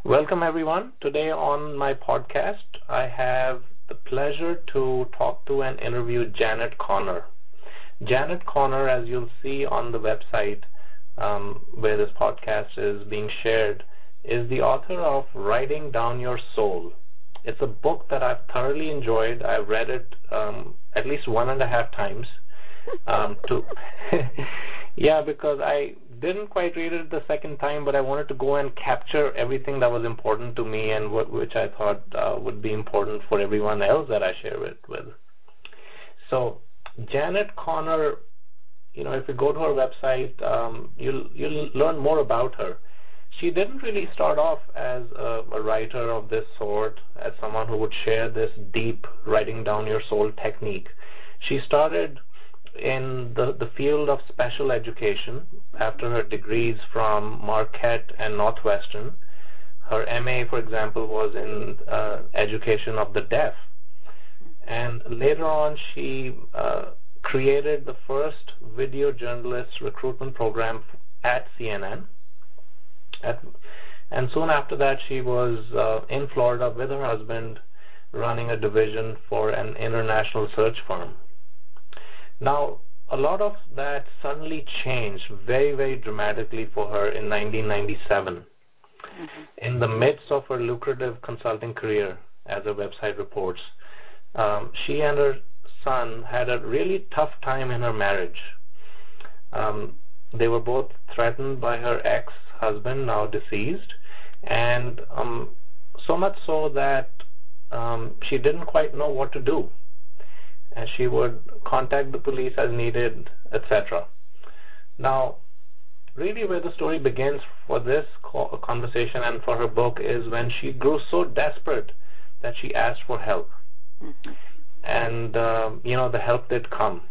Welcome everyone. Today on my podcast, I have the pleasure to talk to and interview Janet Conner. Janet Conner, as you'll see on the website where this podcast is being shared, is the author of Writing Down Your Soul. It's a book that I've thoroughly enjoyed. I've read it at least 1.5 times. Yeah, because I didn't quite read it the second time, but I wanted to go and capture everything that was important to me and which I thought would be important for everyone else that I share it with. So Janet Conner, if you go to her website, you'll learn more about her. She didn't really start off as a writer of this sort, as someone who would share this deep writing down your soul technique. She started in the field of special education after her degrees from Marquette and Northwestern. Her MA, for example, was in education of the deaf. And later on, she created the first video journalist recruitment program at CNN. And soon after that, she was in Florida with her husband running a division for an international search firm. Now, a lot of that suddenly changed very, very dramatically for her in 1997. In the midst of her lucrative consulting career, as her website reports, she and her son had a really tough time in her marriage. They were both threatened by her ex-husband, now deceased, and so much so that she didn't quite know what to do. And she would contact the police as needed, etc. Now, really where the story begins for this conversation and for her book is when she grew so desperate that she asked for help. And, the help did come.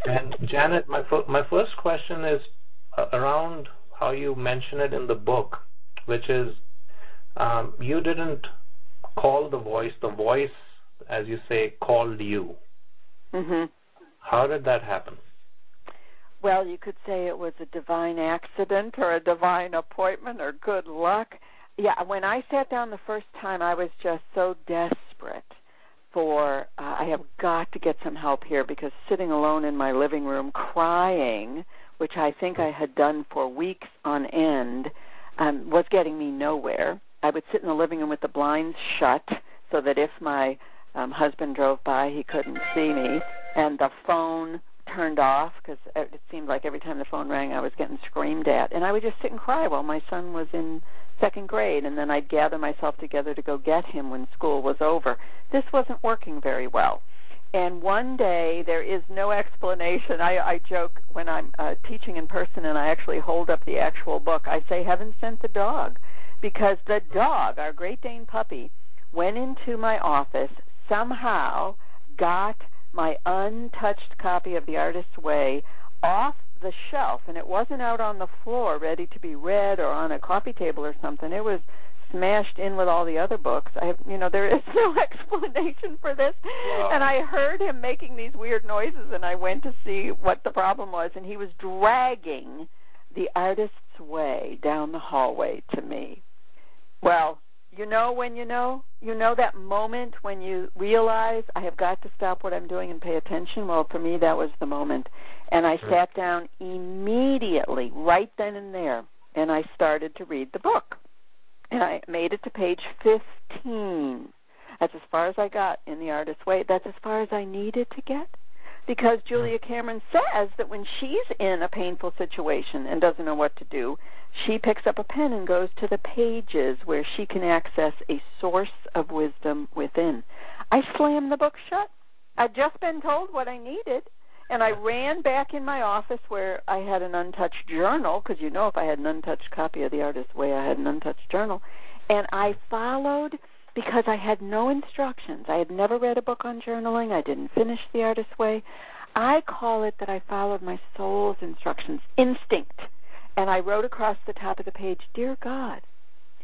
And Janet, my first question is around how you mention it in the book, which is you didn't call the voice, as you say, called you. How did that happen? Well, you could say it was a divine accident or a divine appointment or good luck. Yeah, when I sat down the first time, I was just so desperate for, I have got to get some help here, because sitting alone in my living room crying, which I think I had done for weeks on end, was getting me nowhere. I would sit in the living room with the blinds shut so that if my husband drove by, he couldn't see me, and the phone turned off because it seemed like every time the phone rang I was getting screamed at, and I would just sit and cry while my son was in 2nd grade, and then I'd gather myself together to go get him when school was over. This wasn't working very well. And one day, there is no explanation. I joke when I'm teaching in person and I actually hold up the actual book. I say, heaven sent the dog, because the dog, our Great Dane puppy, went into my office, somehow got my untouched copy of The Artist's Way off the shelf, and it wasn't out on the floor ready to be read or on a coffee table or something. It was smashed in with all the other books. There is no explanation for this. Wow. And I heard him making these weird noises, and I went to see what the problem was, and he was dragging The Artist's Way down the hallway to me. Well, when you know that moment when you realize I have got to stop what I'm doing and pay attention? Well, for me, that was the moment. And I sat down immediately, right then and there, and I started to read the book. And I made it to page 15. That's as far as I got in The Artist's Way. That's as far as I needed to get. Because Julia Cameron says that when she's in a painful situation and doesn't know what to do, she picks up a pen and goes to the pages where she can access a source of wisdom within. I slammed the book shut. I'd just been told what I needed, and I ran back in my office where I had an untouched journal, because if I had an untouched copy of The Artist's Way, I had an untouched journal, and I followed, because I had no instructions. I had never read a book on journaling. I didn't finish The Artist's Way. I call it that I followed my soul's instructions, instinct. And I wrote across the top of the page, Dear God.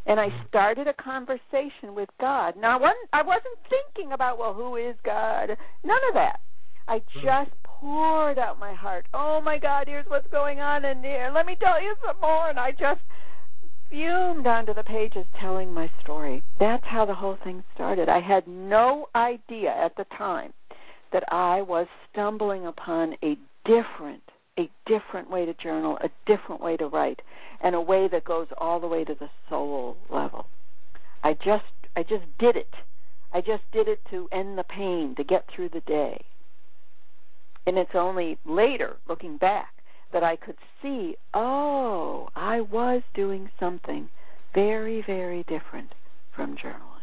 And I started a conversation with God. Now, I wasn't thinking about, who is God? None of that. I just poured out my heart. Oh, my God, here's what's going on in here. Let me tell you some more. And I just fumed onto the pages telling my story. That's how the whole thing started. I had no idea at the time that I was stumbling upon a different way to journal, a different way to write, and a way that goes all the way to the soul level. I just did it. I just did it to end the pain, to get through the day. And it's only later, looking back, that I could see, oh, I was doing something very, very different from journaling.